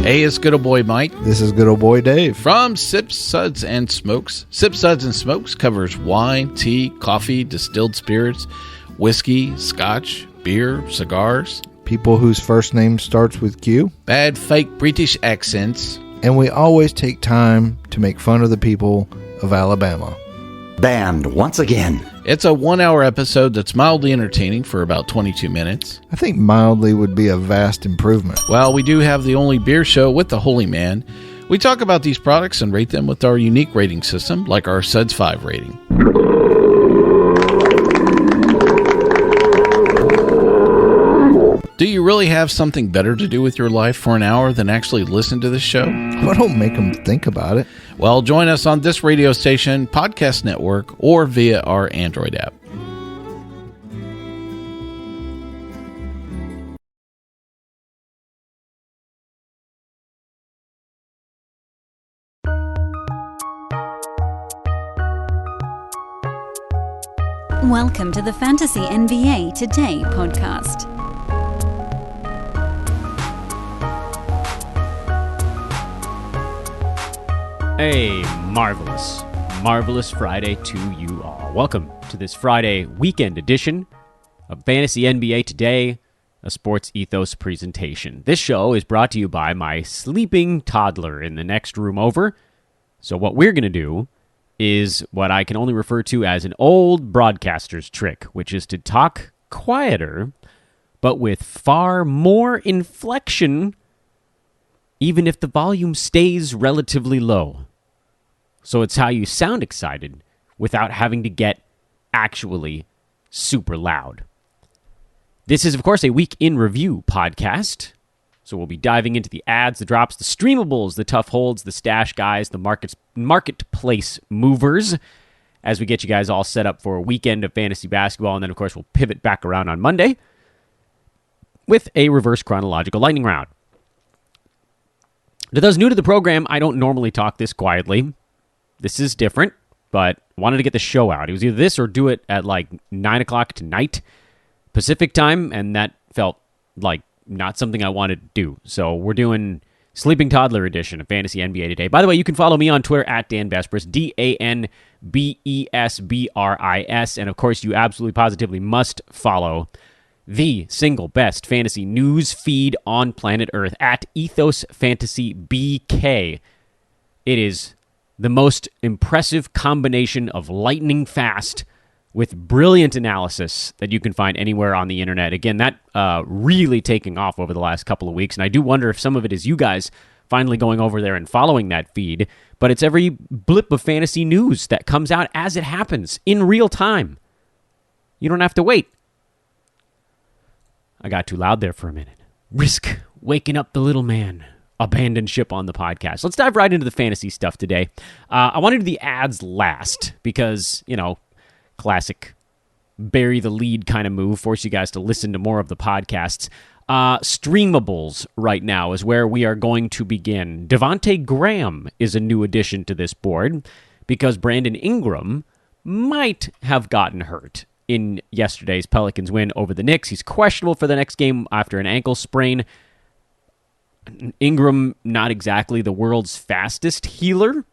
Hey, it's good old boy Mike. This is good old boy Dave. From Sips, Suds, and Smokes. Sips, Suds, and Smokes covers wine, tea, coffee, distilled spirits, whiskey, scotch, beer, cigars. People whose first name starts with Q. Bad fake British accents. And we always take time to make fun of the people of Alabama. Banned once again. It's a 1-hour episode that's mildly entertaining for about 22 minutes. I think mildly would be a vast improvement. Well, we do have the only beer show with the Holy Man. We talk about these products and rate them with our unique rating system, like our Suds 5 rating. Do you really have something better to do with your life for an hour than actually listen to this show? Well, don't make them think about it. Well, join us on this radio station, podcast network, or via our Android app. Welcome to the Fantasy NBA Today podcast. A marvelous Friday to you all. Welcome to this Friday weekend edition of Fantasy NBA Today, a Sports Ethos presentation. This show is brought to you by my sleeping toddler in the next room over. So what we're going to do is what I can only refer to as an old broadcaster's trick, which is to talk quieter, but with far more inflection, even if the volume stays relatively low. So it's how you sound excited without having to get actually super loud. This is, of course, a week in review podcast. So we'll be diving into the ads, the drops, the streamables, the tough holds, the stash guys, the marketplace movers, as we get you guys all set up for a weekend of fantasy basketball. And then, of course, we'll pivot back around on Monday with a reverse chronological lightning round. To those new to the program, I don't normally talk this quietly. This is different, but wanted to get the show out. It was either this or do it at like 9 o'clock tonight Pacific time, and that felt like not something I wanted to do. So we're doing Sleeping Toddler edition of Fantasy NBA Today. By the way, you can follow me on Twitter at Dan Besbris, DanBesbris. And of course, you absolutely positively must follow the single best fantasy news feed on planet Earth at Ethos Fantasy BK. It is the most impressive combination of lightning fast with brilliant analysis that you can find anywhere on the internet. Again, that really taking off over the last couple of weeks, and I do wonder if some of it is you guys finally going over there and following that feed, but it's every blip of fantasy news that comes out as it happens in real time. You don't have to wait. I got too loud there for a minute. Risk waking up the little man. Abandon ship on the podcast. Let's dive right into the fantasy stuff today. I wanted to do the ads last because, classic bury the lead kind of move, force you guys to listen to more of the podcasts. Streamables right now is where we are going to begin. Devante Graham is a new addition to this board because Brandon Ingram might have gotten hurt in yesterday's Pelicans win over the Knicks. He's questionable for the next game after an ankle sprain. Ingram, not exactly the world's fastest healer,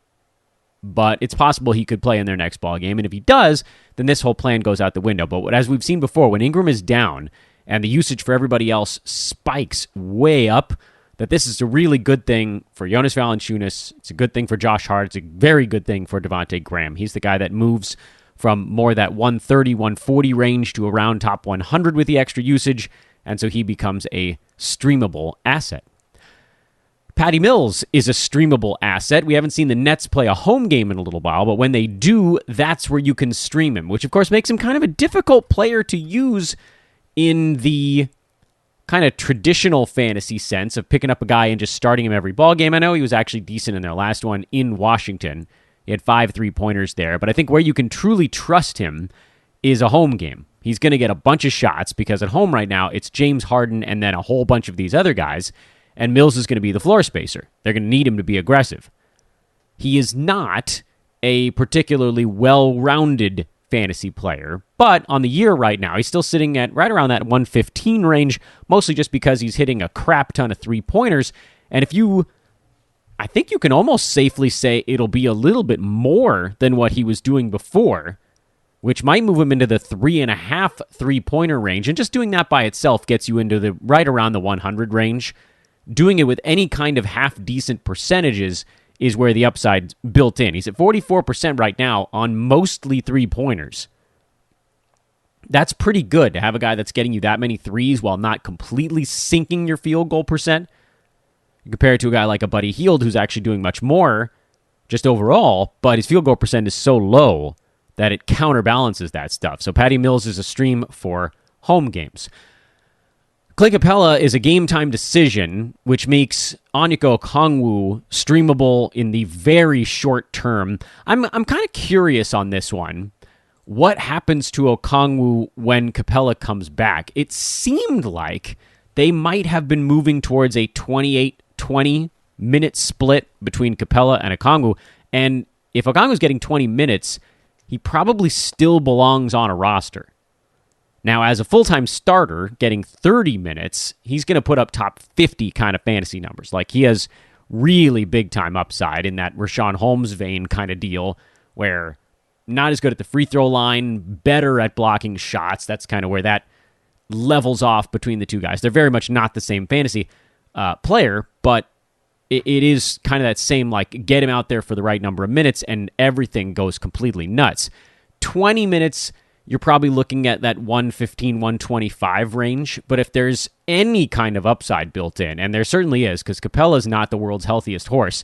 but it's possible he could play in their next ball game. And if he does, then this whole plan goes out the window. But as we've seen before, when Ingram is down and the usage for everybody else spikes way up, that this is a really good thing for Jonas Valanciunas. It's a good thing for Josh Hart. It's a very good thing for Devante Graham. He's the guy that moves from more that 130, 140 range to around top 100 with the extra usage, and so he becomes a streamable asset. Paddy Mills is a streamable asset. We haven't seen the Nets play a home game in a little while, but when they do, that's where you can stream him, which of course makes him kind of a difficult player to use in the kind of traditional fantasy sense of picking up a guy and just starting him every ball game. I know he was actually decent in their last one in Washington. He had 5 3-pointers there, but I think where you can truly trust him is a home game. He's going to get a bunch of shots because at home right now, it's James Harden and then a whole bunch of these other guys, and Mills is going to be the floor spacer. They're going to need him to be aggressive. He is not a particularly well-rounded fantasy player, but on the year right now, he's still sitting at right around that 115 range, mostly just because he's hitting a crap ton of three-pointers, And I think you can almost safely say it'll be a little bit more than what he was doing before, which might move him into the 3.5 3-pointer range. And just doing that by itself gets you into the right around the 100 range. Doing it with any kind of half-decent percentages is where the upside's built in. He's at 44% right now on mostly 3-pointers. That's pretty good to have a guy that's getting you that many threes while not completely sinking your field goal percent. Compared to a guy like a Buddy Hield who's actually doing much more just overall, but his field goal percent is so low that it counterbalances that stuff. So Paddy Mills is a stream for home games. Clint Capela is a game-time decision, which makes Onyeka Okongwu streamable in the very short term. I'm kind of curious on this one. What happens to Okongwu when Capela comes back? It seemed like they might have been moving towards a 28-20-minute split between Capela and Okongwu. And if Okongwu's getting 20 minutes, he probably still belongs on a roster. Now, as a full-time starter, getting 30 minutes, he's going to put up top 50 kind of fantasy numbers. Like, he has really big-time upside in that Rashawn Holmes vein kind of deal, where not as good at the free throw line, better at blocking shots. That's kind of where that levels off between the two guys. They're very much not the same fantasy player, but it is kind of that same, like, get him out there for the right number of minutes and everything goes completely nuts. 20 minutes, you're probably looking at that 115, 125 range, but if there's any kind of upside built in, and there certainly is, because Capela's not the world's healthiest horse,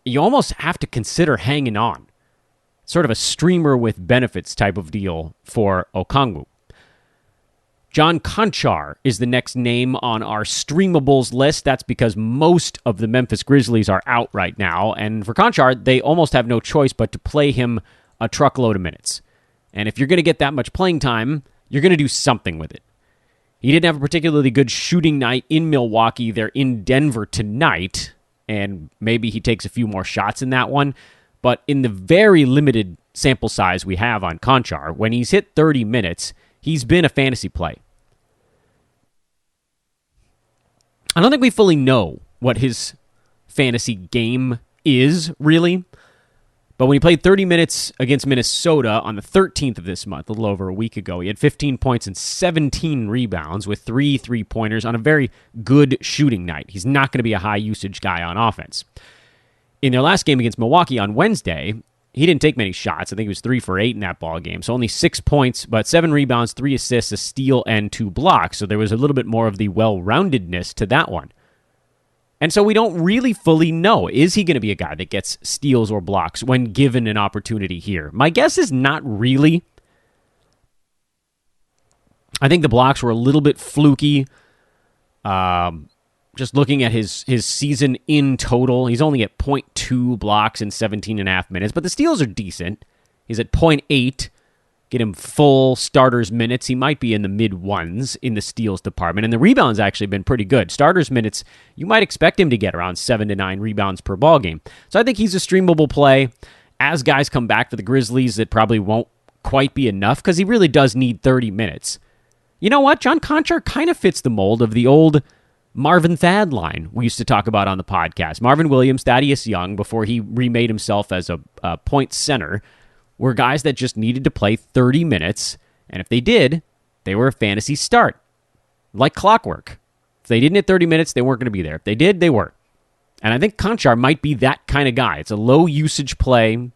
you almost have to consider hanging on. Sort of a streamer with benefits type of deal for Okongwu. John Konchar is the next name on our streamables list. That's because most of the Memphis Grizzlies are out right now. And for Konchar, they almost have no choice but to play him a truckload of minutes. And if you're going to get that much playing time, you're going to do something with it. He didn't have a particularly good shooting night in Milwaukee. They're in Denver tonight, and maybe he takes a few more shots in that one. But in the very limited sample size we have on Konchar, when he's hit 30 minutes, he's been a fantasy play. I don't think we fully know what his fantasy game is, really. But when he played 30 minutes against Minnesota on the 13th of this month, a little over a week ago, he had 15 points and 17 rebounds with 3 3-pointers on a very good shooting night. He's not going to be a high-usage guy on offense. In their last game against Milwaukee on Wednesday, he didn't take many shots. I think he was 3 for 8 in that ball game. So only 6 points, but 7 rebounds, 3 assists, a steal, and 2 blocks. So there was a little bit more of the well-roundedness to that one. And so we don't really fully know. Is he going to be a guy that gets steals or blocks when given an opportunity here? My guess is not really. I think the blocks were a little bit fluky. Just looking at his season in total, he's only at 0.2 blocks in 17.5 minutes, but the steals are decent. He's at 0.8. Get him full starters minutes. He might be in the mid-ones in the steals department, and the rebounds actually been pretty good. Starters minutes, you might expect him to get around 7 to 9 rebounds per ball game. So I think he's a streamable play. As guys come back for the Grizzlies, it probably won't quite be enough because he really does need 30 minutes. You know what? John Konchar kind of fits the mold of the old Marvin Thad line we used to talk about on the podcast. Marvin Williams, Thaddeus Young, before he remade himself as a point center, were guys that just needed to play 30 minutes, and if they did, they were a fantasy start. Like clockwork. If they didn't hit 30 minutes, they weren't going to be there. If they did, they were. And I think Konchar might be that kind of guy. It's a low-usage play,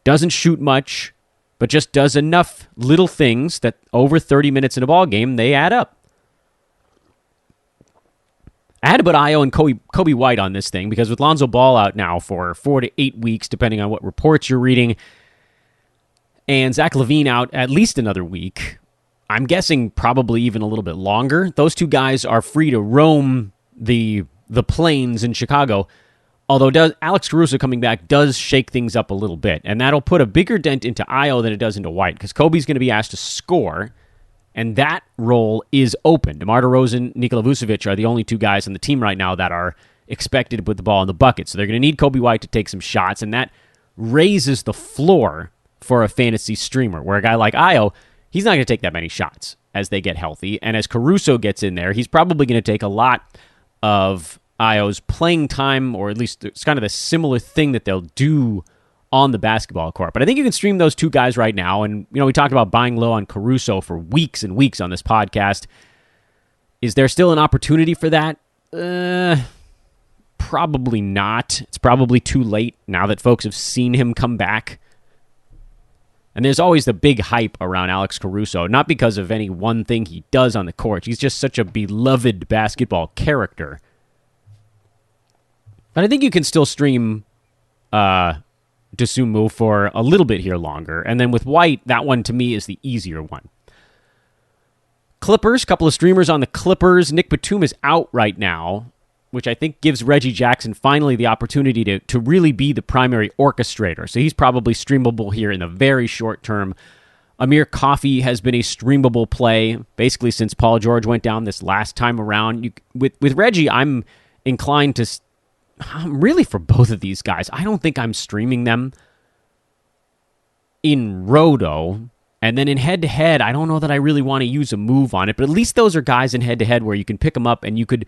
doesn't shoot much, but just does enough little things that over 30 minutes in a ball game, they add up. I had to put Io and Kobe White on this thing because with Lonzo Ball out now for 4 to 8 weeks, depending on what reports you're reading, and Zach LaVine out at least another week, I'm guessing probably even a little bit longer. Those two guys are free to roam the plains in Chicago, although Alex Caruso coming back does shake things up a little bit, and that'll put a bigger dent into Io than it does into White because Kobe's going to be asked to score, and that role is open. DeMar DeRozan, Nikola Vucevic are the only two guys on the team right now that are expected to put the ball in the bucket. So they're going to need Kobe White to take some shots, and that raises the floor for a fantasy streamer, where a guy like Io, he's not going to take that many shots as they get healthy. And as Caruso gets in there, he's probably going to take a lot of Io's playing time, or at least it's kind of the similar thing that they'll do on the basketball court. But I think you can stream those two guys right now. And, we talked about buying low on Caruso for weeks and weeks on this podcast. Is there still an opportunity for that? Probably not. It's probably too late now that folks have seen him come back. And there's always the big hype around Alex Caruso, not because of any one thing he does on the court. He's just such a beloved basketball character. But I think you can still stream Dosunmu for a little bit here longer. And then with White, that one to me is the easier one. Clippers, couple of streamers on the Clippers. Nick Batum is out right now, which I think gives Reggie Jackson finally the opportunity to really be the primary orchestrator. So he's probably streamable here in the very short term. Amir Coffey has been a streamable play basically since Paul George went down this last time around. With Reggie, I'm inclined to... I'm really for both of these guys. I don't think I'm streaming them in Roto. And then in head-to-head, I don't know that I really want to use a move on it. But at least those are guys in head-to-head where you can pick them up and you could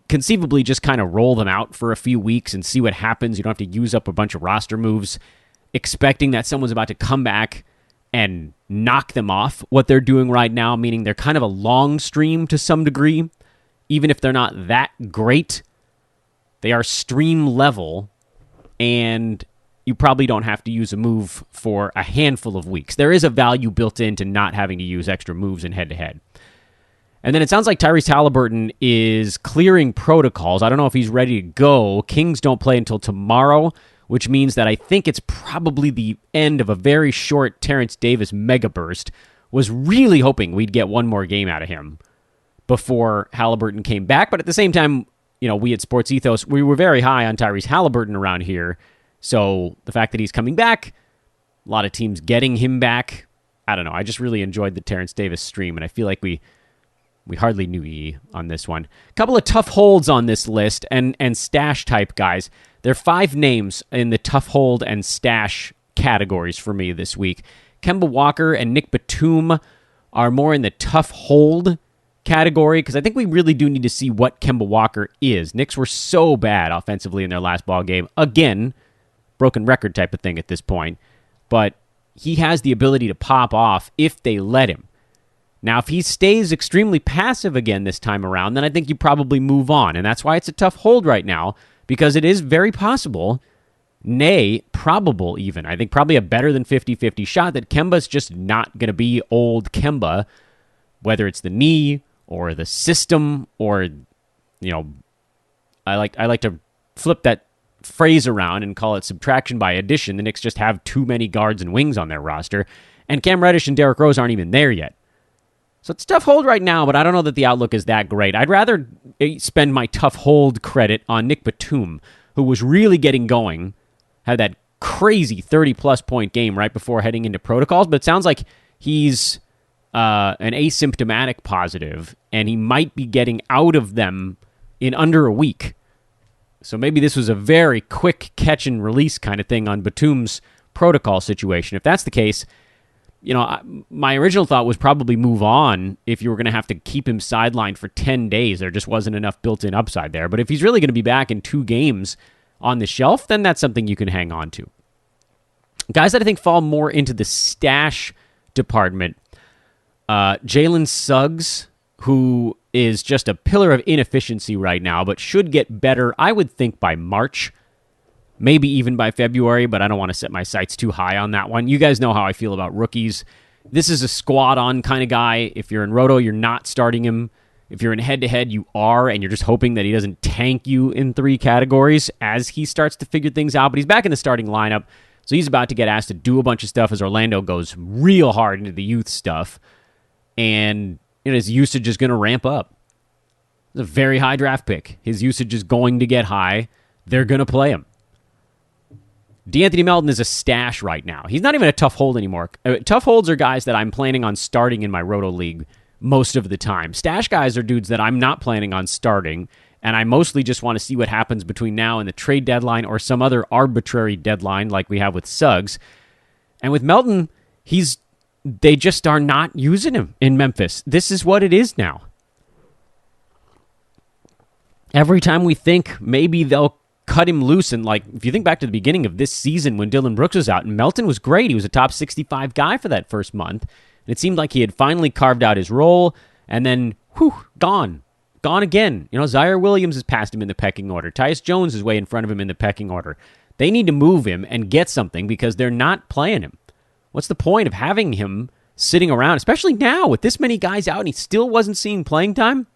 conceivably just kind of roll them out for a few weeks and see what happens. You don't have to use up a bunch of roster moves expecting that someone's about to come back and knock them off what they're doing right now, meaning they're kind of a long stream to some degree. Even if they're not that great, they are stream level, and you probably don't have to use a move for a handful of weeks. There is a value built into not having to use extra moves in head-to-head. And then it sounds like Tyrese Halliburton is clearing protocols. I don't know if he's ready to go. Kings don't play until tomorrow, which means that I think it's probably the end of a very short Terence Davis mega burst. Was really hoping we'd get one more game out of him before Halliburton came back. But at the same time, we at Sports Ethos, we were very high on Tyrese Halliburton around here. So the fact that he's coming back, a lot of teams getting him back, I don't know. I just really enjoyed the Terence Davis stream, and I feel like we hardly knew E on this one. A couple of tough holds on this list, and stash type guys. There are 5 names in the tough hold and stash categories for me this week. Kemba Walker and Nick Batum are more in the tough hold category, because I think we really do need to see what Kemba Walker is. Knicks were so bad offensively in their last ball game. Again, broken record type of thing at this point. But he has the ability to pop off if they let him. Now, if he stays extremely passive again this time around, then I think you probably move on. And that's why it's a tough hold right now, because it is very possible, nay, probable even. I think probably a better than 50-50 shot that Kemba's just not going to be old Kemba, whether it's the knee or the system, or, I like to flip that phrase around and call it subtraction by addition. The Knicks just have too many guards and wings on their roster, and Cam Reddish and Derrick Rose aren't even there yet. So it's a tough hold right now, but I don't know that the outlook is that great. I'd rather spend my tough hold credit on Nick Batum, who was really getting going, had that crazy 30-plus point game right before heading into protocols, but it sounds like he's an asymptomatic positive, and he might be getting out of them in under a week. So maybe this was a very quick catch and release kind of thing on Batum's protocol situation. If that's the case, my original thought was probably move on if you were going to have to keep him sidelined for 10 days. There just wasn't enough built-in upside there. But if he's really going to be back in 2 games on the shelf, then that's something you can hang on to. Guys that I think fall more into the stash department, Jalen Suggs, who is just a pillar of inefficiency right now, but should get better, I would think, by March. Maybe even by February, but I don't want to set my sights too high on that one. You guys know how I feel about rookies. This is a squad-on kind of guy. If you're in Roto, you're not starting him. If you're in head-to-head, you are, and you're just hoping that he doesn't tank you in 3 categories as he starts to figure things out. But he's back in the starting lineup, so he's about to get asked to do a bunch of stuff as Orlando goes real hard into the youth stuff. And his usage is going to ramp up. It's a very high draft pick. His usage is going to get high. They're going to play him. D'Anthony Melton is a stash right now. He's not even a tough hold anymore. Tough holds are guys that I'm planning on starting in my Roto League most of the time. Stash guys are dudes that I'm not planning on starting, and I mostly just want to see what happens between now and the trade deadline or some other arbitrary deadline like we have with Suggs. And with Melton, they just are not using him in Memphis. This is what it is now. every time we think maybe they'll cut him loose, and like if you think back to the beginning of this season when Dillon Brooks was out, and Melton was great. He was a top 65 guy for that first month. And it seemed like he had finally carved out his role, and then, gone. Gone again. Zaire Williams has passed him in the pecking order. Tyus Jones is way in front of him in the pecking order. They need to move him and get something because they're not playing him. What's the point of having him sitting around, especially now with this many guys out and he still wasn't seeing playing time?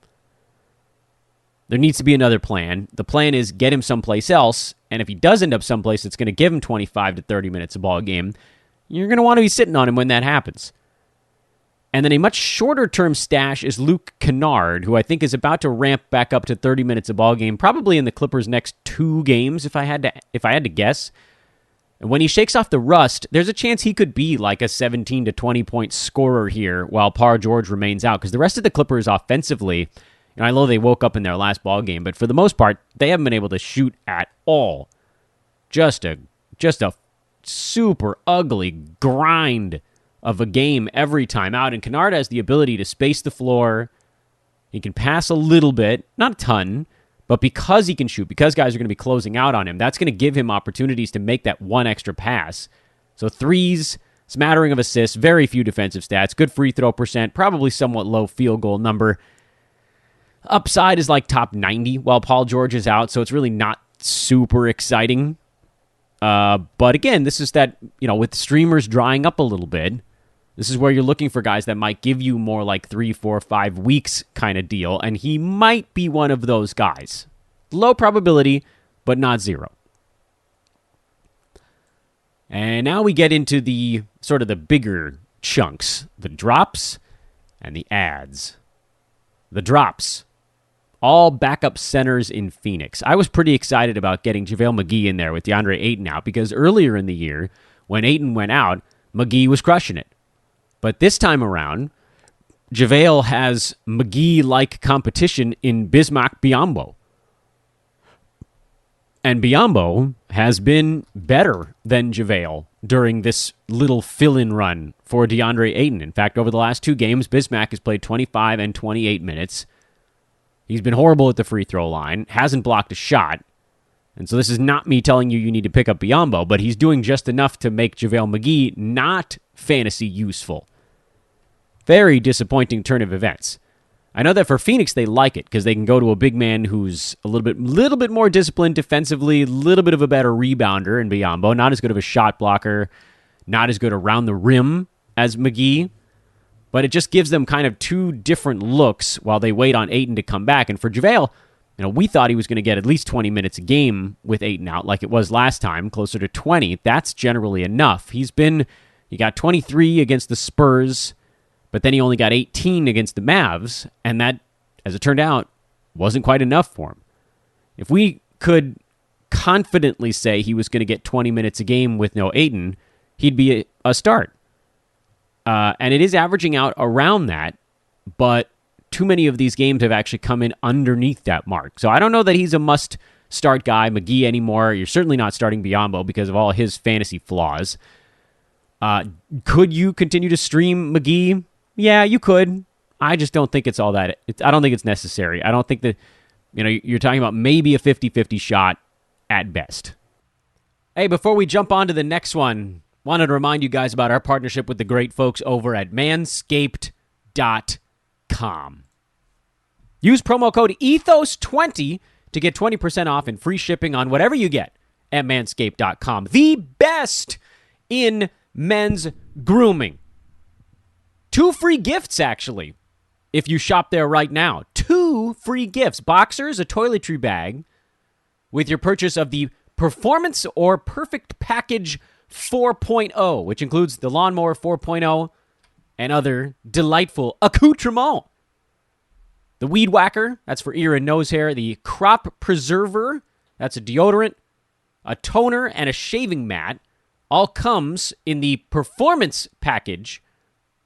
There needs to be another plan. The plan is get him someplace else, and if he does end up someplace that's going to give him 25 to 30 minutes a ball game, you're going to want to be sitting on him when that happens. And then a much shorter-term stash is Luke Canard, who I think is about to ramp back up to 30 minutes a ball game, probably in the Clippers' next 2 games, if I had to guess. And when he shakes off the rust, there's a chance he could be like a 17 to 20-point scorer here while Paul George remains out, because the rest of the Clippers offensively, I know they woke up in their last ball game, but for the most part, they haven't been able to shoot at all. Just a super ugly grind of a game every time out, and Canard has the ability to space the floor. He can pass a little bit, not a ton, but because he can shoot, because guys are going to be closing out on him, that's going to give him opportunities to make that one extra pass. So threes, smattering of assists, very few defensive stats, good free throw percent, probably somewhat low field goal number. Upside is like top 90 while Paul George is out, so it's really not super exciting. But again, this is that, with streamers drying up a little bit, this is where you're looking for guys that might give you more like 3, 4, 5 weeks kind of deal, and he might be one of those guys. Low probability, but not zero. And now we get into the sort of the bigger chunks, the drops and the ads. The drops. All backup centers in Phoenix. I was pretty excited about getting Javel Mcgee in there with DeAndre Ayton out because earlier in the year, when Ayton went out, Mcgee was crushing it. But this time around, Javel has Mcgee-like competition in Bismack Biyombo. And Biyombo has been better than Javel during this little fill-in run for DeAndre Ayton. In fact, over the last 2 games, Bismack has played 25 and 28 minutes. He's been horrible at the free throw line, hasn't blocked a shot. And so this is not me telling you need to pick up Biyombo, but he's doing just enough to make Javel Mcgee not fantasy useful. Very disappointing turn of events. I know that for Phoenix, they like it because they can go to a big man who's a little bit more disciplined defensively, a little bit of a better rebounder in Biyombo, not as good of a shot blocker, not as good around the rim as Mcgee, but it just gives them kind of 2 different looks while they wait on Ayton to come back. And for Javel, we thought he was going to get at least 20 minutes a game with Ayton out like it was last time, closer to 20. That's generally enough. He got 23 against the Spurs, but then he only got 18 against the Mavs, and that, as it turned out, wasn't quite enough for him. If we could confidently say he was going to get 20 minutes a game with no Ayton, he'd be a start. And it is averaging out around that, but too many of these games have actually come in underneath that mark. So I don't know that he's a must-start guy, Mcgee, anymore. You're certainly not starting Biyombo because of all his fantasy flaws. Could you continue to stream Mcgee? Yeah, you could. I just don't think it's all that. I don't think it's necessary. I don't think that, you're talking about maybe a 50-50 shot at best. Hey, before we jump on to the next one, wanted to remind you guys about our partnership with the great folks over at manscaped.com. Use promo code ETHOS20 to get 20% off and free shipping on whatever you get at manscaped.com. The best in men's grooming. 2 free gifts, actually, if you shop there right now. 2 free gifts. Boxers, a toiletry bag, with your purchase of the Performance or Perfect Package 4.0, which includes the Lawnmower 4.0 and other delightful accoutrements. The Weed Whacker, that's for ear and nose hair. The Crop Preserver, that's a deodorant, a toner, and a shaving mat. All comes in the Performance Package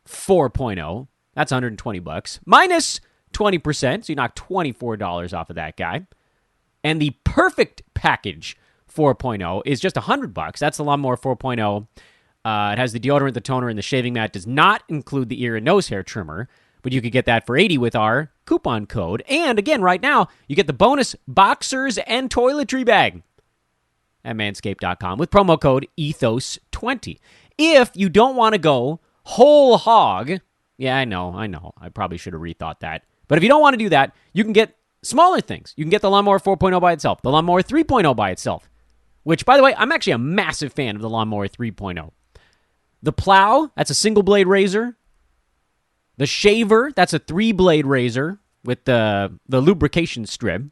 4.0. That's $120. Minus 20%, so you knock $24 off of that guy. And the Perfect Package 4.0 is just $100. That's the Lawnmower 4.0. It has the deodorant, the toner, and the shaving mat. Does not include the ear and nose hair trimmer. but you could get that for $80 with our coupon code. And again, right now, you get the bonus boxers and toiletry bag at manscaped.com with promo code ETHOS20. If you don't want to go whole hog, yeah, I know, I probably should have rethought that. But if you don't want to do that, you can get smaller things. You can get the Lawnmower 4.0 by itself, the Lawnmower 3.0 by itself, which, by the way, I'm actually a massive fan of the Lawnmower 3.0. The Plow, that's a single-blade razor. The Shaver, that's a 3-blade razor with the lubrication strip.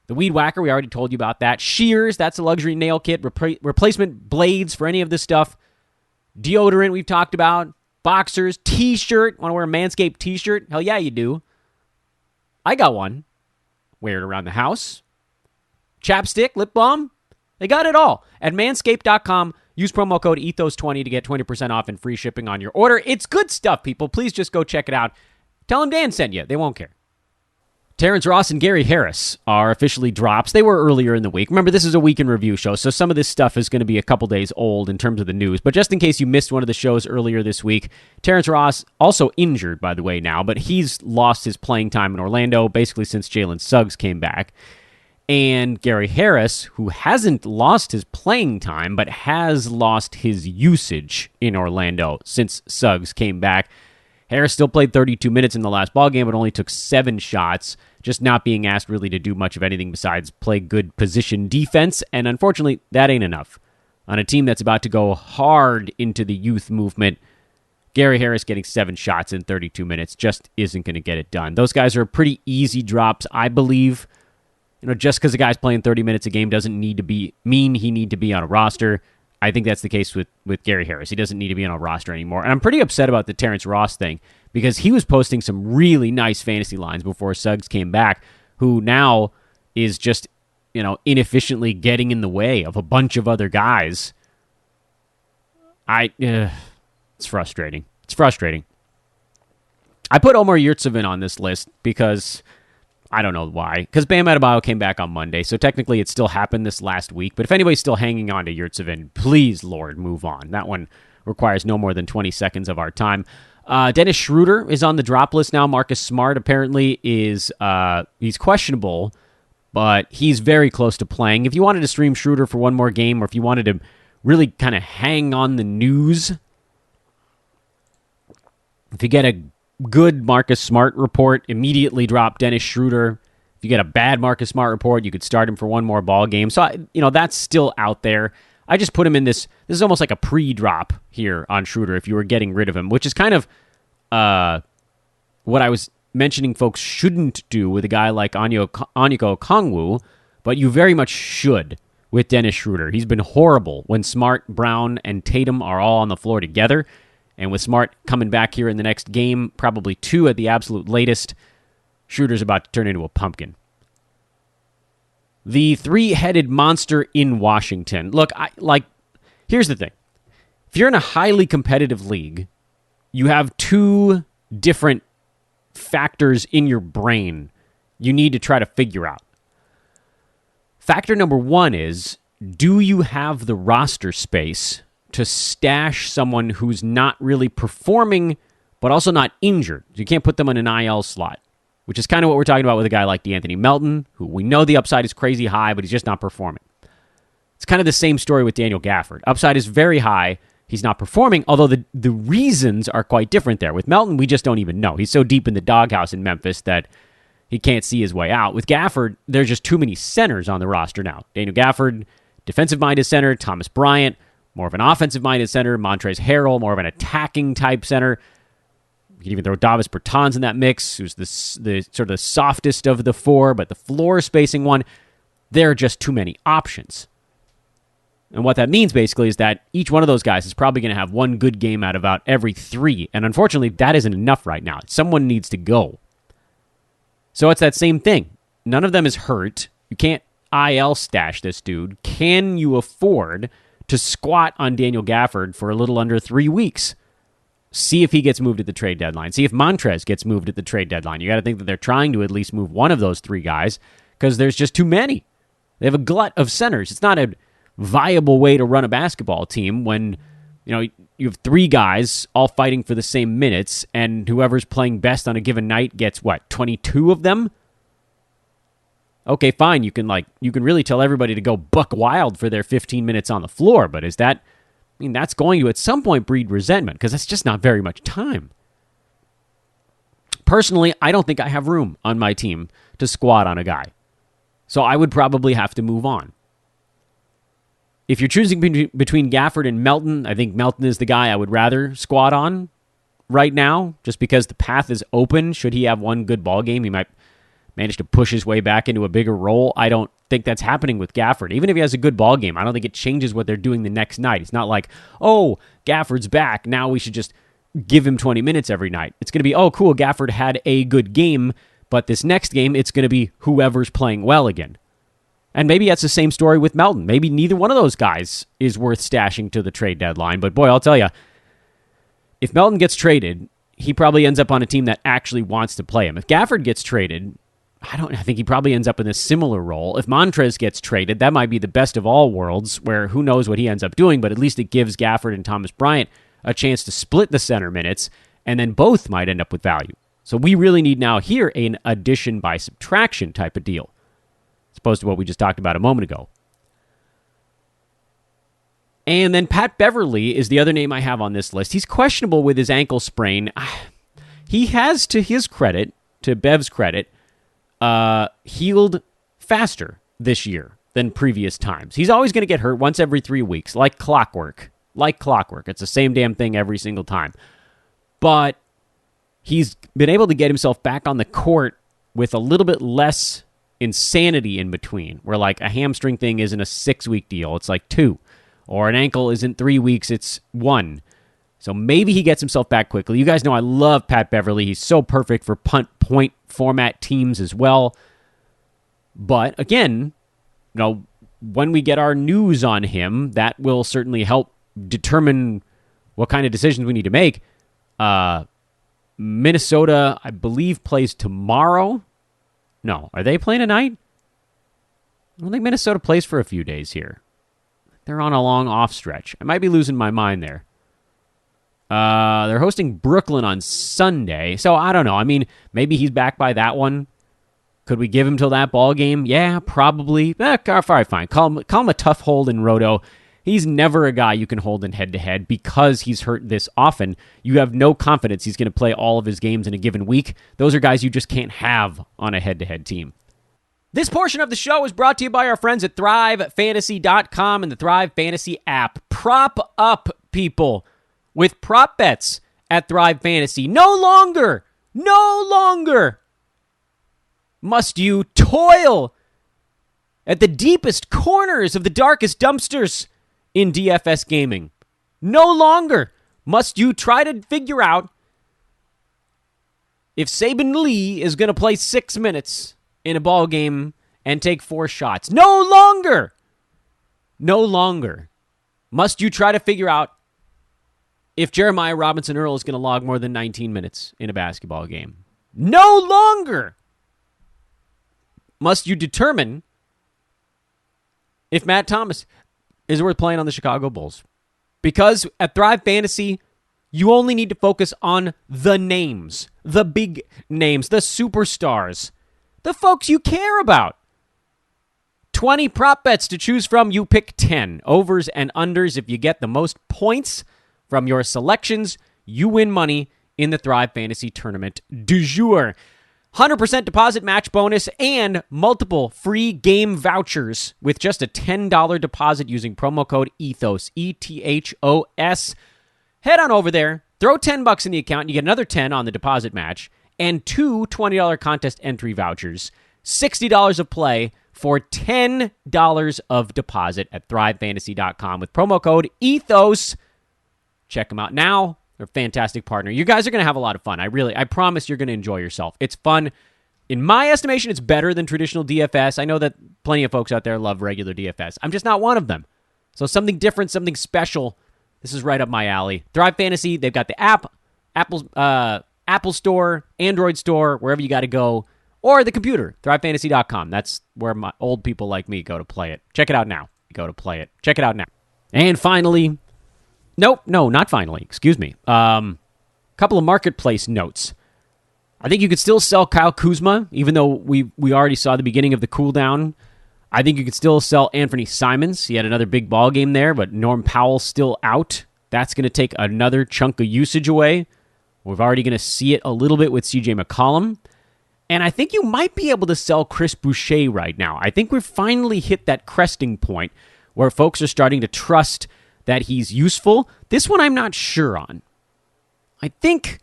The Weed Whacker, we already told you about that. Shears, that's a luxury nail kit. Replacement blades for any of this stuff. Deodorant, we've talked about. Boxers, T-shirt. Want to wear a Manscaped T-shirt? Hell yeah, you do. I got one. Wear it around the house. Chapstick, lip balm. They got it all. At manscaped.com, use promo code ETHOS20 to get 20% off and free shipping on your order. It's good stuff, people. Please just go check it out. Tell them Dan sent you. They won't care. Terrence Ross and Gary Harris are officially drops. They were earlier in the week. Remember, this is a week in review show, so some of this stuff is going to be a couple days old in terms of the news. But just in case you missed one of the shows earlier this week, Terrence Ross, also injured, by the way, now, but he's lost his playing time in Orlando basically since Jalen Suggs came back. And Gary Harris, who hasn't lost his playing time, but has lost his usage in Orlando since Suggs came back. Harris still played 32 minutes in the last ballgame, but only took 7 shots, just not being asked really to do much of anything besides play good position defense, and unfortunately, that ain't enough. On a team that's about to go hard into the youth movement, Gary Harris getting 7 shots in 32 minutes just isn't going to get it done. Those guys are pretty easy drops, I believe. Just because a guy's playing 30 minutes a game doesn't mean he need to be on a roster. I think that's the case with Gary Harris. He doesn't need to be on a roster anymore. And I'm pretty upset about the Terrence Ross thing because he was posting some really nice fantasy lines before Suggs came back, who now is just, inefficiently getting in the way of a bunch of other guys. It's frustrating. It's frustrating. I put Omer Yurtseven on this list because I don't know why. Because Bam Adebayo came back on Monday, so technically it still happened this last week. But if anybody's still hanging on to Yurtseven, please, Lord, move on. That one requires no more than 20 seconds of our time. Dennis Schroeder is on the drop list now. Marcus Smart apparently is he's questionable, but he's very close to playing. If you wanted to stream Schroeder for one more game, or if you wanted to really kind of hang on the news, if you get a good Marcus Smart report, immediately drop Dennis Schroeder. If you get a bad Marcus Smart report, you could start him for one more ball game. So, that's still out there. I just put him in this. This is almost like a pre-drop here on Schroeder if you were getting rid of him, which is kind of what I was mentioning folks shouldn't do with a guy like Onyeka Okongwu, but you very much should with Dennis Schroeder. He's been horrible when Smart, Brown, and Tatum are all on the floor together. And with Smart coming back here in the next game, probably 2 at the absolute latest, Schroeder's about to turn into a pumpkin. The 3-headed monster in Washington. Look, here's the thing. If you're in a highly competitive league, you have 2 different factors in your brain you need to try to figure out. Factor number 1 is, do you have the roster space to stash someone who's not really performing, but also not injured? You can't put them in an IL slot, which is kind of what we're talking about with a guy like DeAnthony Melton, who we know the upside is crazy high, but he's just not performing. It's kind of the same story with Daniel Gafford. Upside is very high. He's not performing, although the reasons are quite different there. With Melton, we just don't even know. He's so deep in the doghouse in Memphis that he can't see his way out. With Gafford, there's just too many centers on the roster now. Daniel Gafford, defensive-minded center. Thomas Bryant, more of an offensive-minded center. Montrezl Harrell, more of an attacking-type center. You can even throw Davis Bertans in that mix, who's the sort of the softest of the 4, but the floor-spacing one. There are just too many options. And what that means, basically, is that each one of those guys is probably going to have one good game out of about every 3. And unfortunately, that isn't enough right now. Someone needs to go. So it's that same thing. None of them is hurt. You can't IL stash this dude. Can you afford to squat on Daniel Gafford for a little under 3 weeks? See if he gets moved at the trade deadline. See if Montrez gets moved at the trade deadline. You got to think that they're trying to at least move one of those 3 guys because there's just too many. They have a glut of centers. It's not a viable way to run a basketball team when You have three guys all fighting for the same minutes, and whoever's playing best on a given night gets, 22 of them? Okay, fine. You can really tell everybody to go buck wild for their 15 minutes on the floor, but that's going to at some point breed resentment, because that's just not very much time. Personally, I don't think I have room on my team to squat on a guy. So I would probably have to move on. If you're choosing between Gafford and Melton, I think Melton is the guy I would rather squat on right now, just because the path is open. Should he have one good ball game, he might manage to push his way back into a bigger role. I don't think that's happening with Gafford. Even if he has a good ball game, I don't think it changes what they're doing the next night. It's not like, oh, Gafford's back, now we should just give him 20 minutes every night. It's going to be, oh, cool, Gafford had a good game, but this next game, it's going to be whoever's playing well again. And maybe that's the same story with Melton. Maybe neither one of those guys is worth stashing to the trade deadline. But boy, I'll tell you, if Melton gets traded, he probably ends up on a team that actually wants to play him. If Gafford gets traded, I think he probably ends up in a similar role. If Montrez gets traded, that might be the best of all worlds, where who knows what he ends up doing, but at least it gives Gafford and Thomas Bryant a chance to split the center minutes, and then both might end up with value. So we really need now here an addition by subtraction type of deal, as opposed to what we just talked about a moment ago. And then Pat Beverly is the other name I have on this list. He's questionable with his ankle sprain. He has, to his credit, to Bev's credit, healed faster this year than previous times. He's always going to get hurt once every 3 weeks, like clockwork. Like clockwork. It's the same damn thing every single time. But he's been able to get himself back on the court with a little bit less insanity in between, where like a hamstring thing isn't a 6-week deal, it's like 2. Or an ankle isn't 3 weeks, it's 1. So maybe he gets himself back quickly. You guys know I love Pat Beverly. He's so perfect for punt point format teams as well. But again, when we get our news on him, that will certainly help determine what kind of decisions we need to make. Minnesota, I believe, plays tomorrow. No, are they playing tonight? I don't think Minnesota plays for a few days here. They're on a long off stretch. I might be losing my mind there. They're hosting Brooklyn on Sunday, so I don't know. I mean, maybe he's back by that one. Could we give him till that ball game? Yeah, probably. All right, fine. Call him a tough hold in Roto. He's never a guy you can hold in head-to-head because he's hurt this often. You have no confidence he's going to play all of his games in a given week. Those are guys you just can't have on a head-to-head team. This portion of the show is brought to you by our friends at ThriveFantasy.com and the Thrive Fantasy app. Prop up, people, with prop bets at Thrive Fantasy. No longer must you toil at the deepest corners of the darkest dumpsters in DFS gaming. No longer must you try to figure out if Saban Lee is going to play 6 minutes in a ball game and take 4 shots. No longer must you try to figure out if Jeremiah Robinson Earl is going to log more than 19 minutes in a basketball game. No longer must you determine if Matt Thomas is worth playing on the Chicago Bulls. Because at Thrive Fantasy, you only need to focus on the names, the big names, the superstars, the folks you care about. 20 prop bets to choose from. You pick 10 overs and unders. If you get the most points from your selections, you win money in the Thrive Fantasy Tournament du jour. 100% deposit match bonus and multiple free game vouchers with just a $10 deposit using promo code ETHOS, ETHOS. Head on over there, throw $10 in the account, and you get another 10 on the deposit match, and 2 $20 contest entry vouchers, $60 of play for $10 of deposit at ThriveFantasy.com with promo code ETHOS. Check them out now. They're a fantastic partner. You guys are going to have a lot of fun. I promise you're going to enjoy yourself. It's fun. In my estimation, it's better than traditional DFS. I know that plenty of folks out there love regular DFS. I'm just not one of them. So something different, something special. This is right up my alley. Thrive Fantasy, they've got the app, Apple Store, Android Store, wherever you got to go, or the computer, ThriveFantasy.com. That's where my old people like me go to play it. Check it out now. Go to play it. Check it out now. And finally, Nope, no, not finally. Excuse me. Couple of marketplace notes. I think you could still sell Kyle Kuzma, even though we already saw the beginning of the cool down. I think you could still sell Anthony Simons. He had another big ball game there, but Norm Powell's still out. That's going to take another chunk of usage away. We're already going to see it a little bit with CJ McCollum. And I think you might be able to sell Chris Boucher right now. I think we've finally hit that cresting point where folks are starting to trust that he's useful. This one I'm not sure on. I think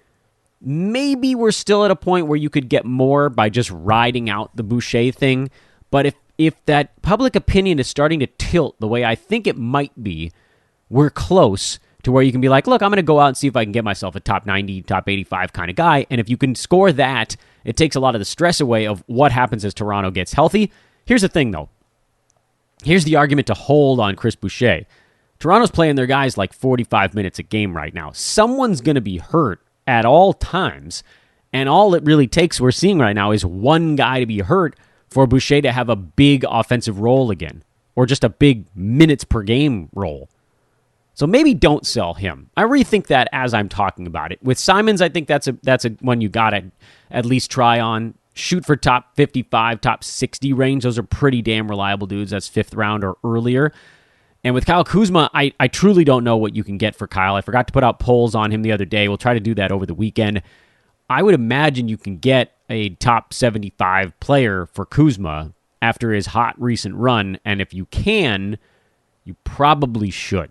maybe we're still at a point where you could get more by just riding out the Boucher thing. But if that public opinion is starting to tilt the way I think it might be, we're close to where you can be like, look, I'm going to go out and see if I can get myself a top 90, top 85 kind of guy. And if you can score that, it takes a lot of the stress away of what happens as Toronto gets healthy. Here's the thing, though. Here's the argument to hold on Chris Boucher. Toronto's playing their guys like 45 minutes a game right now. Someone's going to be hurt at all times. And all it really takes, we're seeing right now, is one guy to be hurt for Boucher to have a big offensive role again. Or just a big minutes per game role. So maybe don't sell him. I rethink that as I'm talking about it. With Simons, I think that's a one you got to at least try on. Shoot for top 55, top 60 range. Those are pretty damn reliable dudes. That's 5th round or earlier. And with Kyle Kuzma, I truly don't know what you can get for Kyle. I forgot to put out polls on him the other day. We'll try to do that over the weekend. I would imagine you can get a top 75 player for Kuzma after his hot recent run. And if you can, you probably should.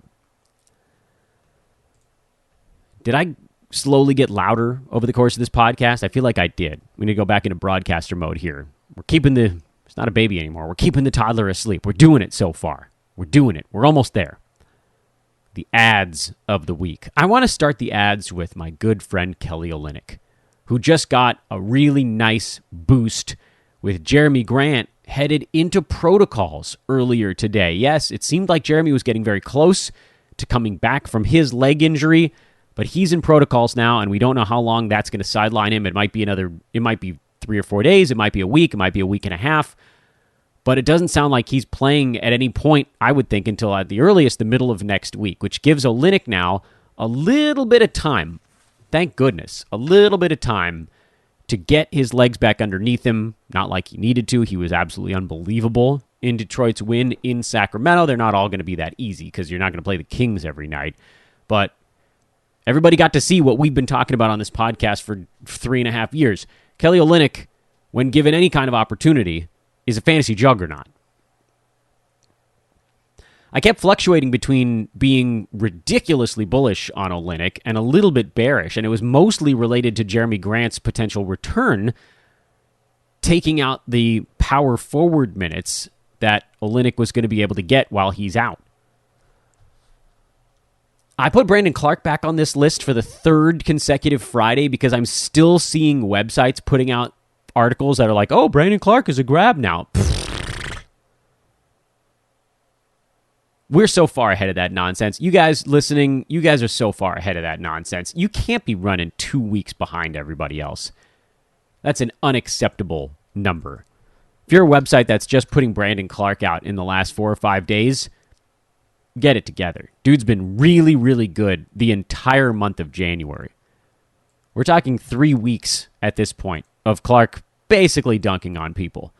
Did I slowly get louder over the course of this podcast? I feel like I did. We need to go back into broadcaster mode here. It's not a baby anymore. We're keeping the toddler asleep. We're doing it so far. We're doing it. We're almost there. The ads of the week. I want to start the ads with my good friend Kelly Olynyk, who just got a really nice boost with Jeremy Grant headed into protocols earlier today. Yes, it seemed like Jeremy was getting very close to coming back from his leg injury, but he's in protocols now, and we don't know how long that's going to sideline him. It might be 3 or 4 days. It might be a week. It might be a week and a half. But it doesn't sound like he's playing at any point, I would think, until at the earliest, the middle of next week, which gives Olynyk now a little bit of time, thank goodness, a little bit of time to get his legs back underneath him. Not like he needed to. He was absolutely unbelievable in Detroit's win in Sacramento. They're not all going to be that easy because you're not going to play the Kings every night. But everybody got to see what we've been talking about on this podcast for 3.5 years. Kelly Olynyk, when given any kind of opportunity, is a fantasy juggernaut. I kept fluctuating between being ridiculously bullish on Olynyk and a little bit bearish, and it was mostly related to Jeremy Grant's potential return, taking out the power forward minutes that Olynyk was going to be able to get while he's out. I put Brandon Clark back on this list for the 3rd consecutive Friday because I'm still seeing websites putting out articles that are like, oh, Brandon Clark is a grab now. We're so far ahead of that nonsense. You guys listening, you guys are so far ahead of that nonsense. You can't be running 2 weeks behind everybody else. That's an unacceptable number. If you're a website that's just putting Brandon Clark out in the last 4 or 5 days, get it together. Dude's been really, really good the entire month of January. We're talking 3 weeks at this point of Clark basically dunking on people.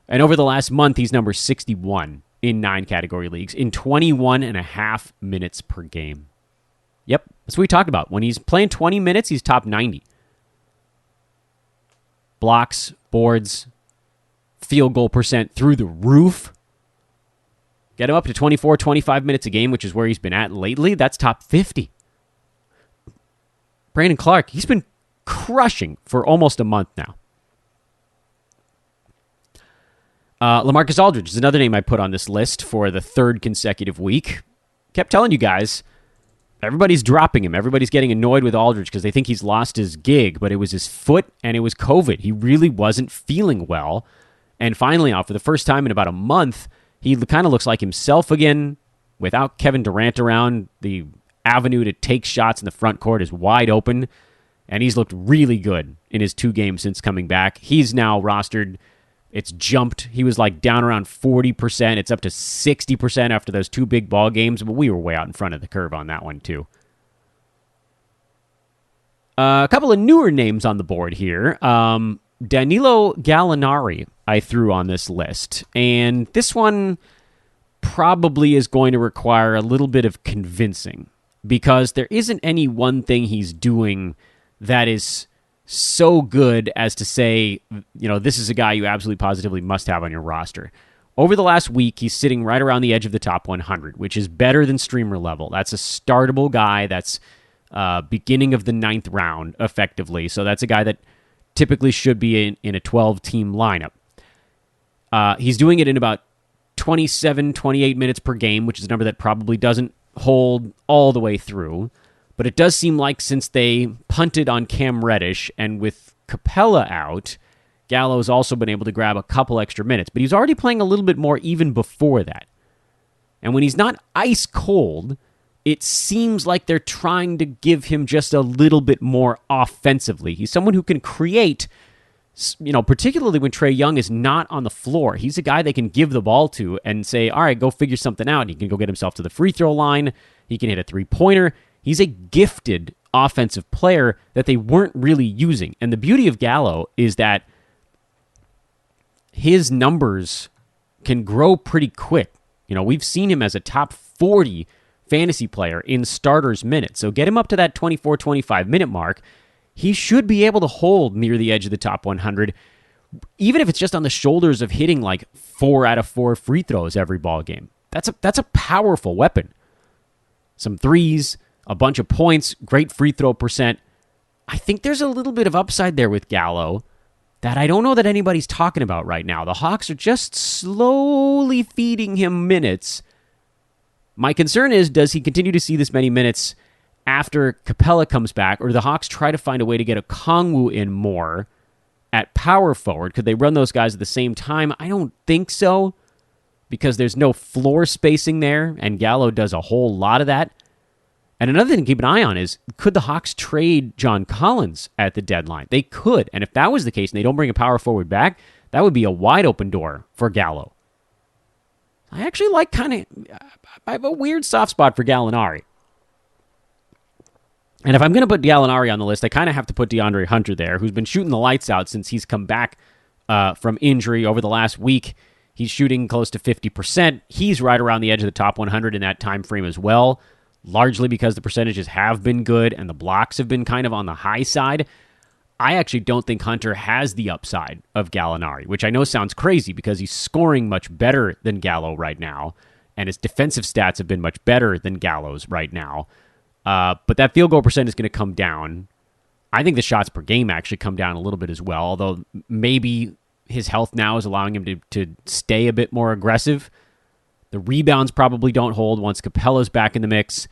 And over the last month, he's number 61 in 9 category leagues in 21.5 minutes per game. Yep, that's what we talked about. When he's playing 20 minutes, he's top 90. Blocks, boards, field goal percent through the roof. Get him up to 24, 25 minutes a game, which is where he's been at lately. That's top 50. Brandon Clark, he's been crushing for almost a month now. Lamarcus Aldridge is another name I put on this list for the 3rd consecutive week. Kept telling you guys, everybody's dropping him. Everybody's getting annoyed with Aldridge because they think he's lost his gig, but it was his foot and it was COVID. He really wasn't feeling well. And finally, now, for the first time in about a month, he kind of looks like himself again. Without Kevin Durant around, the avenue to take shots in the front court is wide open, and he's looked really good in his 2 games since coming back. He's now rostered It's jumped. He was like down around 40%. It's up to 60% after those 2 big ball games, but we were way out in front of the curve on that one too. A couple of newer names on the board here. Danilo Galinari I threw on this list, and this one probably is going to require a little bit of convincing because there isn't any one thing he's doing that is so good as to say, this is a guy you absolutely positively must have on your roster. Over the last week, he's sitting right around the edge of the top 100, which is better than streamer level. That's a startable guy. That's beginning of the 9th round, effectively. So that's a guy that typically should be in a 12-team lineup. He's doing it in about 27, 28 minutes per game, which is a number that probably doesn't hold all the way through. But it does seem like since they punted on Cam Reddish and with Capela out, Gallo's also been able to grab a couple extra minutes. But he's already playing a little bit more even before that. And when he's not ice cold, it seems like they're trying to give him just a little bit more offensively. He's someone who can create, particularly when Trae Young is not on the floor. He's a guy they can give the ball to and say, all right, go figure something out. He can go get himself to the free throw line. He can hit a three-pointer. He's a gifted offensive player that they weren't really using. And the beauty of Gallo is that his numbers can grow pretty quick. We've seen him as a top 40 fantasy player in starters minutes. So get him up to that 24, 25 minute mark. He should be able to hold near the edge of the top 100, even if it's just on the shoulders of hitting like 4 out of 4 free throws every ball game. That's a powerful weapon. Some threes, a bunch of points, great free throw percent. I think there's a little bit of upside there with Gallo that I don't know that anybody's talking about right now. The Hawks are just slowly feeding him minutes. My concern is, does he continue to see this many minutes after Capela comes back, or do the Hawks try to find a way to get a Kongwu in more at power forward? Could they run those guys at the same time? I don't think so, because there's no floor spacing there, and Gallo does a whole lot of that. And another thing to keep an eye on is, could the Hawks trade John Collins at the deadline? They could, and if that was the case and they don't bring a power forward back, that would be a wide open door for Gallo. I actually I have a weird soft spot for Galinari. And if I'm going to put Galinari on the list, I kind of have to put DeAndre Hunter there, who's been shooting the lights out since he's come back from injury over the last week. He's shooting close to 50%. He's right around the edge of the top 100 in that time frame as well, largely because the percentages have been good and the blocks have been kind of on the high side. I actually don't think Hunter has the upside of Galinari, which I know sounds crazy because he's scoring much better than Gallo right now, and his defensive stats have been much better than Gallo's right now. But that field goal percent is going to come down. I think the shots per game actually come down a little bit as well, although maybe his health now is allowing him to stay a bit more aggressive. The rebounds probably don't hold once Capela's back in the mix.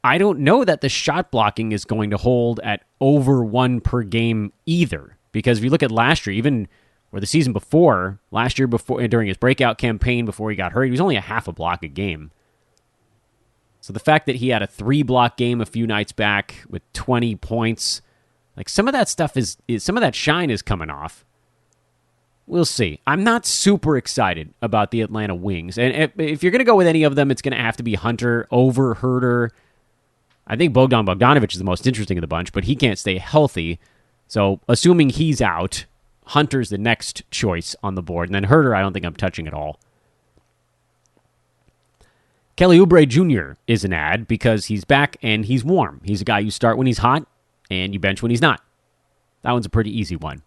I don't know that the shot blocking is going to hold at over 1 per game either, because if you look at last year, even or the season before, last year before during his breakout campaign before he got hurt, he was only a half a block a game. So the fact that he had a 3-block game a few nights back with 20 points, like some of that stuff is some of that shine is coming off. We'll see. I'm not super excited about the Atlanta Wings. And if you're going to go with any of them, it's going to have to be Hunter over Herder. I think Bogdan Bogdanovic is the most interesting of the bunch, but he can't stay healthy. So assuming he's out, Hunter's the next choice on the board. And then Herder, I don't think I'm touching at all. Kelly Oubre Jr. is an ad because he's back and he's warm. He's a guy you start when he's hot and you bench when he's not. That one's a pretty easy one.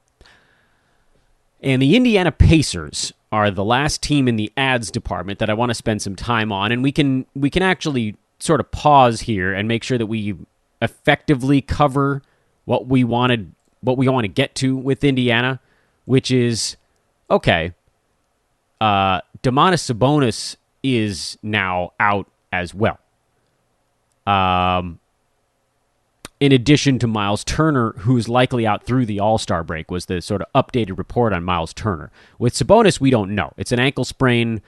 And the Indiana Pacers are the last team in the ads department that I want to spend some time on, and we can actually sort of pause here and make sure that we effectively cover what we want to get to with Indiana, which is okay. Domantas Sabonis is now out as well. In addition to Miles Turner, who's likely out through the All-Star break, was the sort of updated report on Miles Turner. With Sabonis, we don't know. It's an ankle sprain.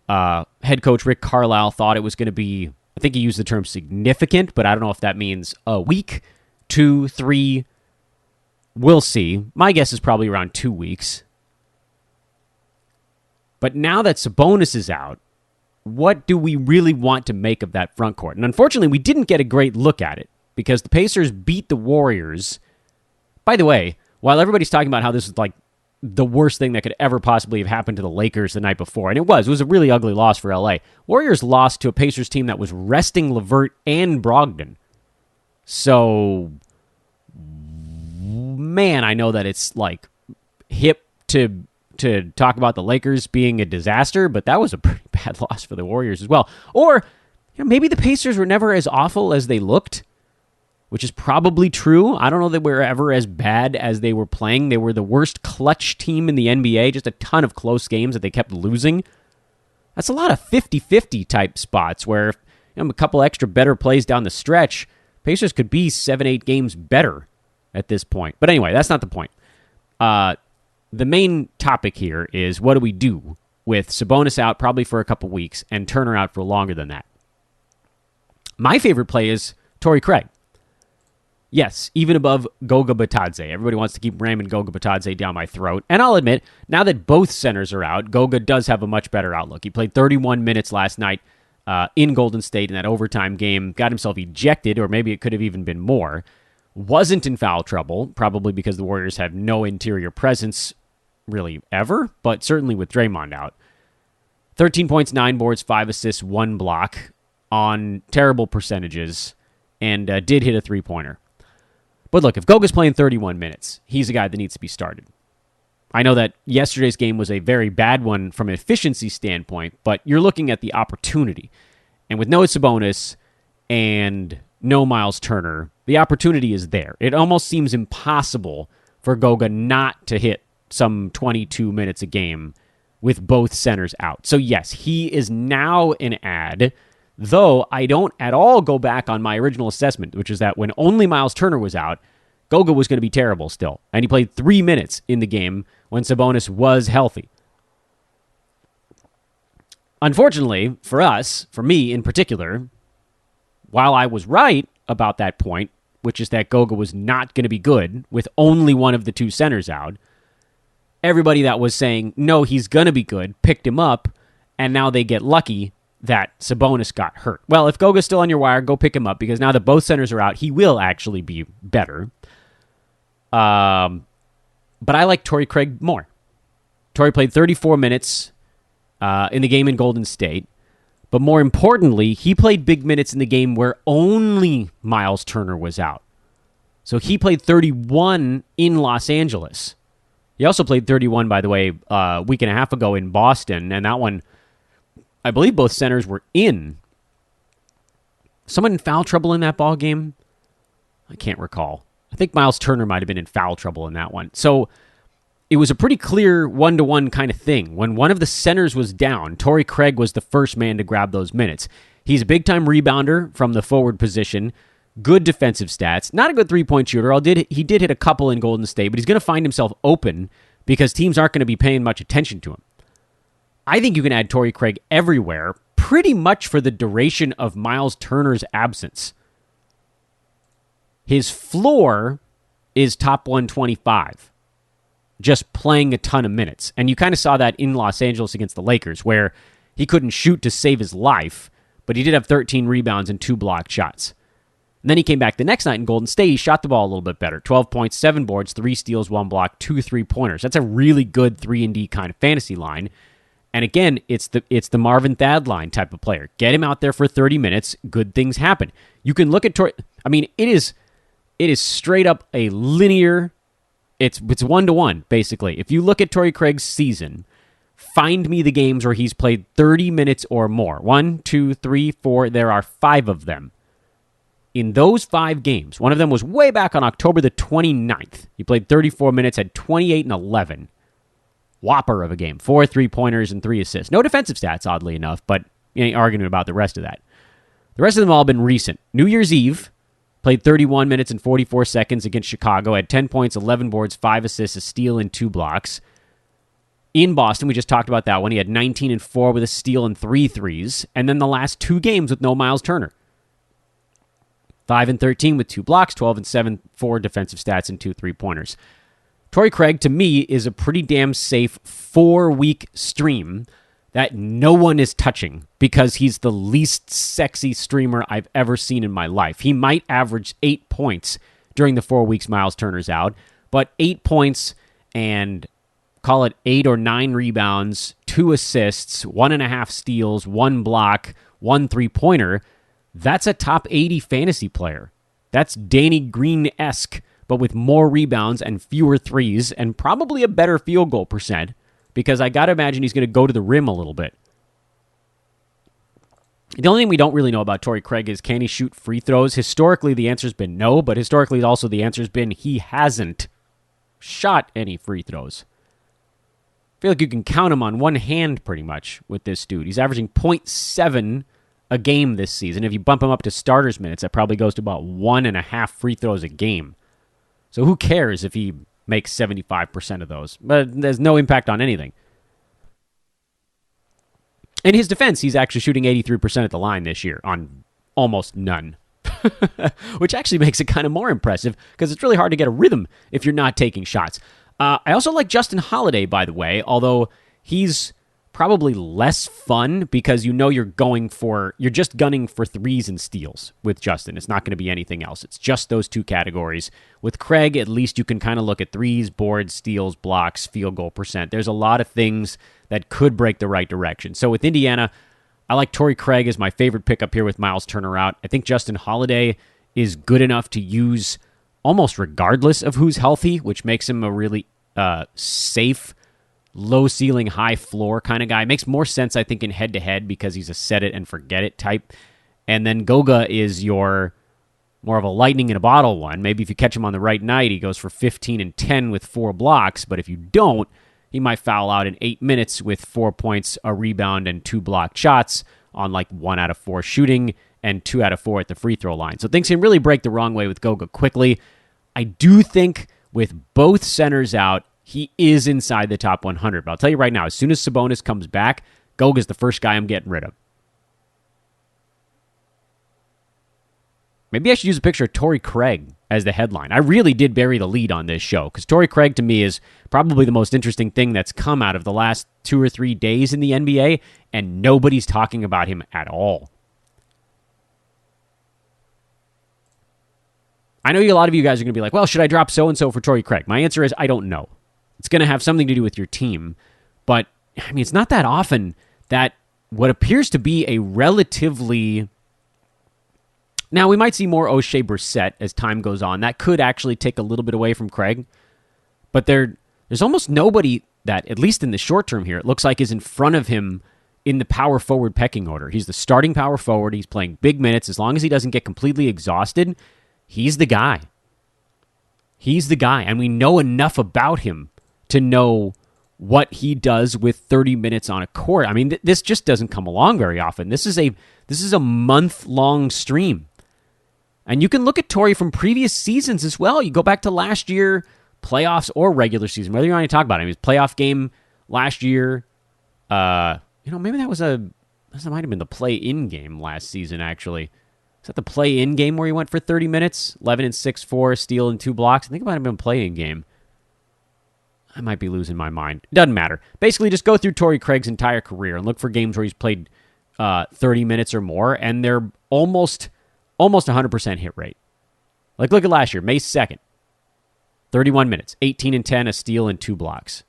Head coach Rick Carlisle thought it was going to be, I think he used the term significant, but I don't know if that means a week, 2, 3. We'll see. My guess is probably around 2 weeks. But now that Sabonis is out, what do we really want to make of that front court? And unfortunately, we didn't get a great look at it because the Pacers beat the Warriors. By the way, while everybody's talking about how this is like the worst thing that could ever possibly have happened to the Lakers the night before, and it was a really ugly loss for LA. Warriors lost to a Pacers team that was resting LeVert and Brogdon. So, man, I know that it's like hip to talk about the Lakers being a disaster, but that was a pretty bad loss for the Warriors as well. Or maybe the Pacers were never as awful as they looked, which is probably true. I don't know that we're ever as bad as they were playing. They were the worst clutch team in the NBA, just a ton of close games that they kept losing. That's a lot of 50-50 type spots where a couple extra better plays down the stretch, Pacers could be 7-8 games better at this point. But anyway, that's not the point. The main topic here is what do we do with Sabonis out probably for a couple weeks and Turner out for longer than that? My favorite play is Tori Craig. Yes, even above Goga Batadze. Everybody wants to keep ramming Goga Batadze down my throat. And I'll admit, now that both centers are out, Goga does have a much better outlook. He played 31 minutes last night in Golden State in that overtime game, got himself ejected, or maybe it could have even been more. Wasn't in foul trouble, probably because the Warriors have no interior presence really ever, but certainly with Draymond out. 13 points, 9 boards, 5 assists, 1 block on terrible percentages, and did hit a three-pointer. But look, if Goga's playing 31 minutes, he's a guy that needs to be started. I know that yesterday's game was a very bad one from an efficiency standpoint, but you're looking at the opportunity. And with no Sabonis and no Miles Turner, the opportunity is there. It almost seems impossible for Goga not to hit some 22 minutes a game with both centers out. So yes, he is now an add, though I don't at all go back on my original assessment, which is that when only Miles Turner was out, Goga was going to be terrible still. And he played 3 minutes in the game when Sabonis was healthy. Unfortunately, for us, for me in particular, while I was right about that point, which is that Goga was not going to be good with only one of the two centers out, everybody that was saying, no, he's going to be good, picked him up, and now they get lucky that Sabonis got hurt. Well, if Goga's still on your wire, go pick him up, because now that both centers are out, he will actually be better. But I like Tori Craig more. Tori played 34 minutes in the game in Golden State, but more importantly, he played big minutes in the game where only Miles Turner was out. So he played 31 in Los Angeles. He also played 31, by the way, a week and a half ago in Boston, and that one, I believe both centers were in. Someone in foul trouble in that ball game? I can't recall. I think Miles Turner might have been in foul trouble in that one. So it was a pretty clear one-to-one kind of thing. When one of the centers was down, Tory Craig was the first man to grab those minutes. He's a big-time rebounder from the forward position. Good defensive stats. Not a good three-point shooter. He did hit a couple in Golden State, but he's going to find himself open because teams aren't going to be paying much attention to him. I think you can add Tory Craig everywhere, pretty much for the duration of Miles Turner's absence. His floor is top 125, just playing a ton of minutes. And you kind of saw that in Los Angeles against the Lakers, where he couldn't shoot to save his life, but he did have 13 rebounds and 2 blocked shots. And then he came back the next night in Golden State. He shot the ball a little bit better. 12 points, 7 boards, 3 steals, 1 block, 2 3-pointers. That's a really good 3-and-D kind of fantasy line. And again, it's the Marvin Thad line type of player. Get him out there for 30 minutes, good things happen. You can look at Tori. I mean, it is straight up a linear. It's 1-to-1 basically. If you look at Tory Craig's season, find me the games where he's played 30 minutes or more. 1, 2, 3, 4. There are 5 of them. In those 5 games, one of them was way back on October the 29th. He played 34 minutes, had 28 and 11. Whopper of a game. 4 3-pointers and 3 assists. No defensive stats, oddly enough, but you ain't arguing about the rest of that. The rest of them all been recent. New Year's Eve, played 31 minutes and 44 seconds against Chicago, had 10 points, 11 boards, 5 assists, a steal, and 2 blocks. In Boston, we just talked about that one. He had 19 and 4 with a steal and 3 threes. And then the last 2 games with no Miles Turner. 5 and 13 with 2 blocks, 12 and 7, 4 defensive stats, and 2 3-pointers. Tory Craig, to me, is a pretty damn safe 4-week stream that no one is touching because he's the least sexy streamer I've ever seen in my life. He might average 8 points during the 4 weeks Miles Turner's out, but 8 points and call it 8 or 9 rebounds, 2 assists, 1.5 steals, 1 block, 1 3-pointer, that's a top 80 fantasy player. That's Danny Green-esque, but with more rebounds and fewer threes and probably a better field goal percent because I got to imagine he's going to go to the rim a little bit. The only thing we don't really know about Tory Craig is can he shoot free throws? Historically, the answer's been no, but historically also the answer's been he hasn't shot any free throws. I feel like you can count him on one hand pretty much with this dude. He's averaging 0.7 a game this season. If you bump him up to starters minutes, that probably goes to about 1.5 free throws a game. So who cares if he makes 75% of those? But there's no impact on anything. In his defense, he's actually shooting 83% at the line this year on almost none. Which actually makes it kind of more impressive because it's really hard to get a rhythm if you're not taking shots. I also like Justin Holiday, by the way, although he's probably less fun because you know you're just gunning for threes and steals with Justin. It's not going to be anything else. It's just those two categories. With Craig, at least you can kind of look at threes, boards, steals, blocks, field goal percent. There's a lot of things that could break the right direction. So with Indiana, I like Tori Craig as my favorite pickup here with Miles Turner out. I think Justin Holiday is good enough to use almost regardless of who's healthy, which makes him a really safe, low ceiling, high floor kind of guy. Makes more sense, I think, in head-to-head because he's a set-it-and-forget-it type. And then Goga is your more of a lightning-in-a-bottle one. Maybe if you catch him on the right night, he goes for 15 and 10 with 4 blocks. But if you don't, he might foul out in 8 minutes with 4 points, a rebound, and 2 blocked shots on like 1 out of 4 shooting and 2 out of 4 at the free throw line. So things can really break the wrong way with Goga quickly. I do think with both centers out, he is inside the top 100. But I'll tell you right now, as soon as Sabonis comes back, Goga's the first guy I'm getting rid of. Maybe I should use a picture of Tori Craig as the headline. I really did bury the lead on this show because Tori Craig to me is probably the most interesting thing that's come out of the last 2 or 3 days in the NBA, and nobody's talking about him at all. I know a lot of you guys are going to be like, well, should I drop so-and-so for Tori Craig? My answer is I don't know. It's going to have something to do with your team. But, I mean, it's not that often that what appears to be a relatively... Now, we might see more O'Shea Brissett as time goes on. That could actually take a little bit away from Craig. But there's almost nobody that, at least in the short term here, it looks like is in front of him in the power forward pecking order. He's the starting power forward. He's playing big minutes. As long as he doesn't get completely exhausted, he's the guy. He's the guy. And we know enough about him to know what he does with 30 minutes on a court. I mean, this just doesn't come along very often. This is a month-long stream. And you can look at Tory from previous seasons as well. You go back to last year, playoffs or regular season, whether you want to talk about it. I mean, his playoff game last year, maybe that might have been the play-in game last season, actually. Is that the play-in game where he went for 30 minutes? 11 and 6, 4, steal and 2 blocks. I think it might have been a play-in game. I might be losing my mind. Doesn't matter. Basically, just go through Tori Craig's entire career and look for games where he's played 30 minutes or more, and they're almost 100% hit rate. Like, look at last year, May 2nd. 31 minutes, 18 and 10, a steal and 2 blocks.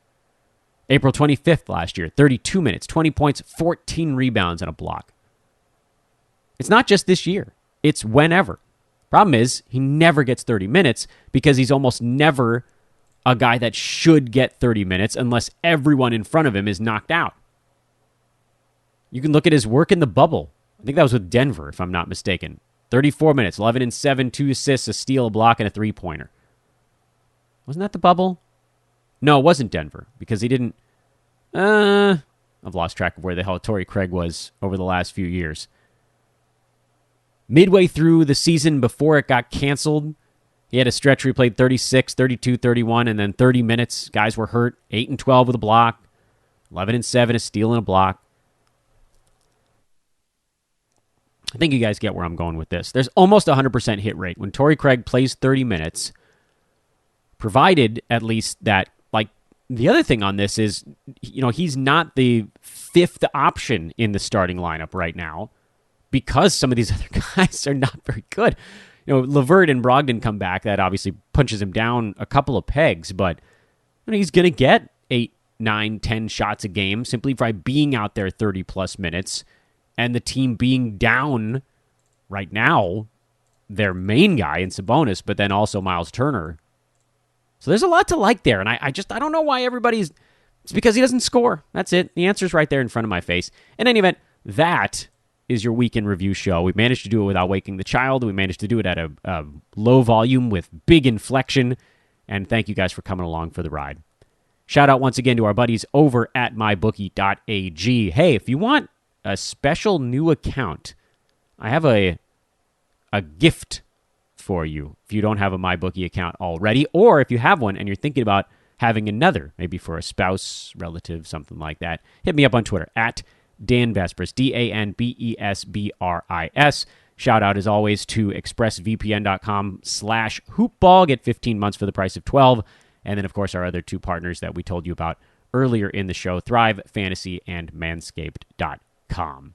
April 25th last year, 32 minutes, 20 points, 14 rebounds and a block. It's not just this year. It's whenever. Problem is, he never gets 30 minutes because he's almost never a guy that should get 30 minutes unless everyone in front of him is knocked out. You can look at his work in the bubble. I think that was with Denver, if I'm not mistaken. 34 minutes, 11 and 7, 2 assists, a steal, a block, and a 3-pointer. Wasn't that the bubble? No, it wasn't Denver because he didn't... I've lost track of where the hell Tori Craig was over the last few years. Midway through the season before it got canceled, he had a stretch where he played 36, 32, 31, and then 30 minutes. Guys were hurt. 8 and 12 with a block. 11 and 7, a steal and a block. I think you guys get where I'm going with this. There's almost 100% hit rate. When Tori Craig plays 30 minutes, provided at least that, like, the other thing on this is, he's not the fifth option in the starting lineup right now because some of these other guys are not very good. LeVert and Brogdon come back. That obviously punches him down a couple of pegs, but he's going to get 8, 9, 10 shots a game simply by being out there 30-plus minutes, and the team being down right now their main guy in Sabonis, but then also Miles Turner. So there's a lot to like there, and I don't know why everybody's... It's because he doesn't score. That's it. The answer's right there in front of my face. In any event, that is your weekend review show. We managed to do it without waking the child. We managed to do it at a low volume with big inflection, and thank you guys for coming along for the ride. Shout out once again to our buddies over at mybookie.ag. Hey, if you want a special new account, I have a gift for you if you don't have a MyBookie account already, or if you have one and you're thinking about having another, maybe for a spouse, relative, something like that. Hit me up on Twitter at Dan Vespris, DanBesbris. Shout out, as always, to expressvpn.com/hoopball. Get 15 months for the price of 12. And then, of course, our other two partners that we told you about earlier in the show, Thrive Fantasy and Manscaped.com.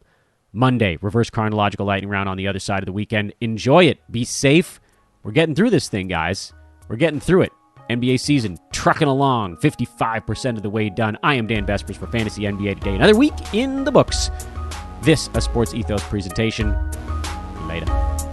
Monday, reverse chronological lightning round on the other side of the weekend. Enjoy it. Be safe. We're getting through this thing, guys. We're getting through it. NBA season trucking along, 55% of the way done. I am Dan Vespris for Fantasy NBA Today. Another week in the books. This, a Sports Ethos presentation. Later.